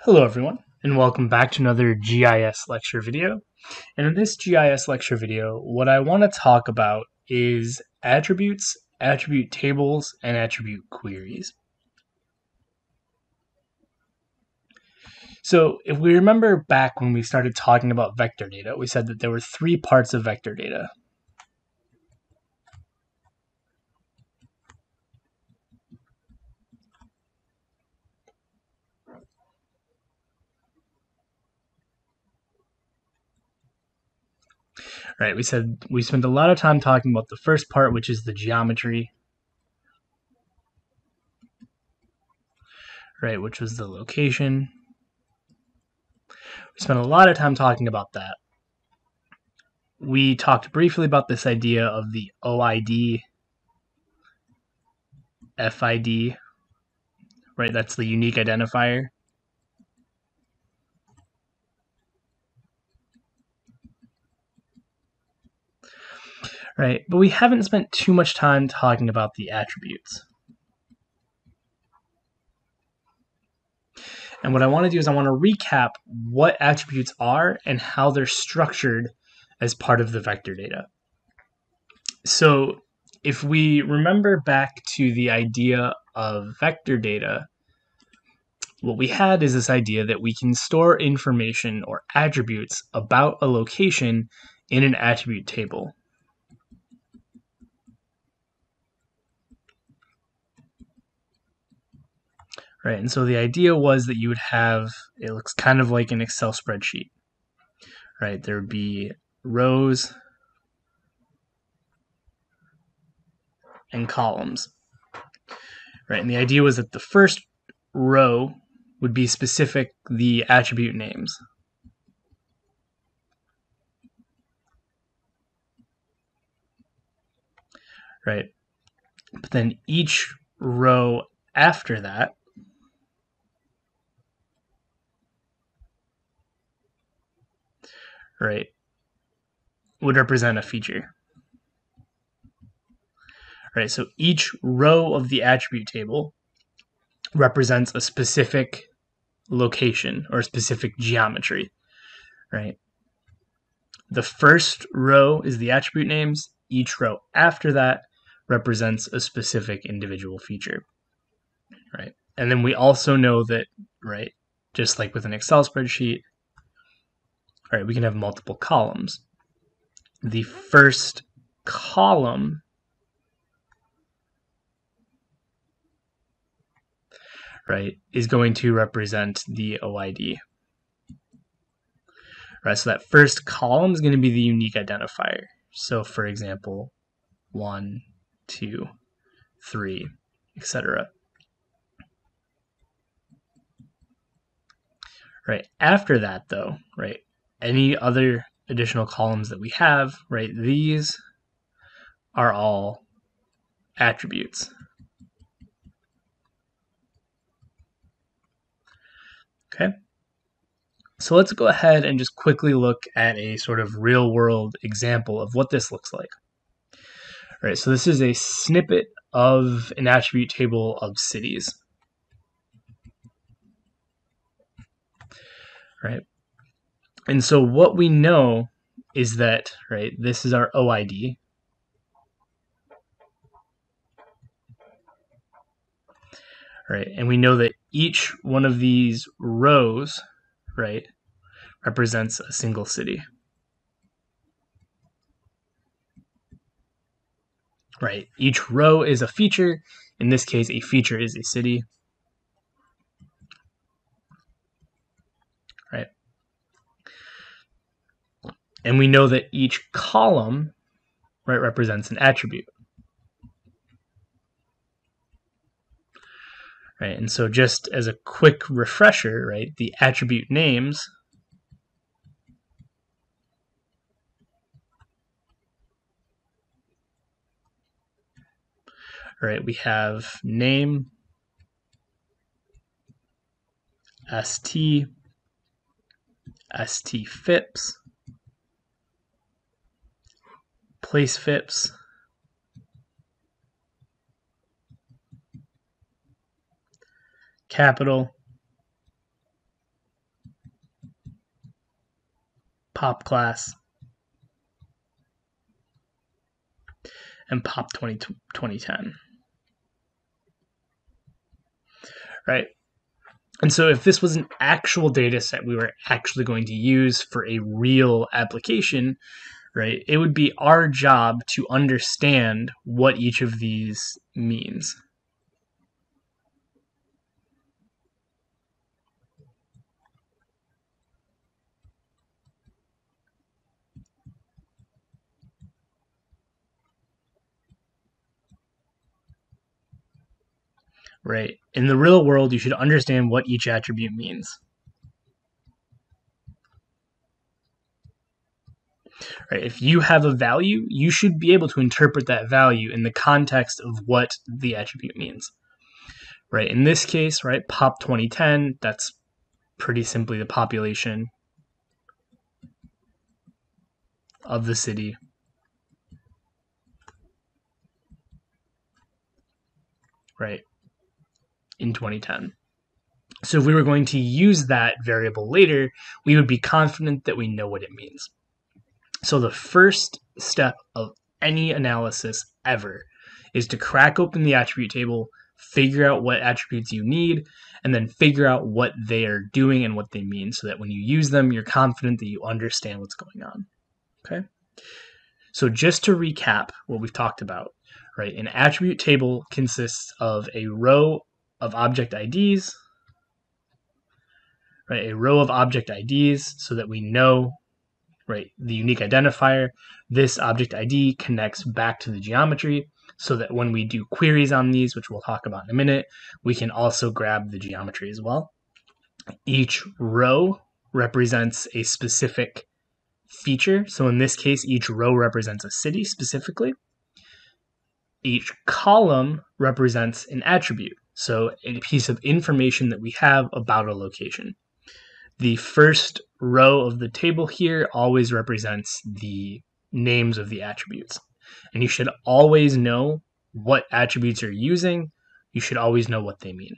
Hello everyone, and welcome back to another GIS lecture video. And in this GIS lecture video, what I want to talk about is attributes, attribute tables, and attribute queries. So if we remember back when we started talking about vector data, we said that there were three parts of vector data. Right, we said we spent a lot of time talking about the first part, which is the geometry, right, which was the location. We spent a lot of time talking about that. We talked briefly about this idea of the OID, FID, right? That's the unique identifier. Right, but we haven't spent too much time talking about the attributes. And what I want to do is I want to recap what attributes are and how they're structured as part of the vector data. So if we remember back to the idea of vector data, what we had is this idea that we can store information or attributes about a location in an attribute table. Right, and so the idea was that you would have, it looks kind of like an Excel spreadsheet, right? There would be rows and columns, right? And the idea was that the first row would be specific the attribute names. Right? But then each row after that right, would represent a feature. Right, so each row of the attribute table represents a specific location or a specific geometry, right? The first row is the attribute names. Each row after that represents a specific individual feature, right? And then we also know that, right, just like with an Excel spreadsheet, right, we can have multiple columns. The first column right, is going to represent the OID. Right, so that first column is going to be the unique identifier. So for example, 1, 2, 3, etc. Right, after that though, right, any other additional columns that we have, right, these are all attributes. Okay, so let's go ahead and just quickly look at a sort of real world example of what this looks like. All right, so this is a snippet of an attribute table of cities. Right, and so what we know is that, right, this is our OID. Right, and we know that each one of these rows, right, represents a single city. Right, each row is a feature. In this case, a feature is a city. Right, and we know that each column, right, represents an attribute. Right, and so just as a quick refresher, right, the attribute names, right, we have name, st, stfips, placefips, capital, pop class, and pop 2010. Right? And so if this was an actual data set we were actually going to use for a real application, right, it would be our job to understand what each of these means. Right? In the real world, you should understand what each attribute means. Right? If you have a value, you should be able to interpret that value in the context of what the attribute means. Right? In this case, right, pop 2010, that's pretty simply the population of the city. Right? In 2010. So if we were going to use that variable later, we would be confident that we know what it means. So the first step of any analysis ever is to crack open the attribute table, figure out what attributes you need, and then figure out what they are doing and what they mean so that when you use them, you're confident that you understand what's going on. Okay? So just to recap what we've talked about, right? An attribute table consists of a row of object IDs, right? A row of object IDs so that we know, right, the unique identifier. This object ID connects back to the geometry so that when we do queries on these, which we'll talk about in a minute, we can also grab the geometry as well. Each row represents a specific feature. So in this case, each row represents a city specifically. Each column represents an attribute, so a piece of information that we have about a location. The first row of the table here always represents the names of the attributes. And you should always know what attributes you're using. You should always know what they mean.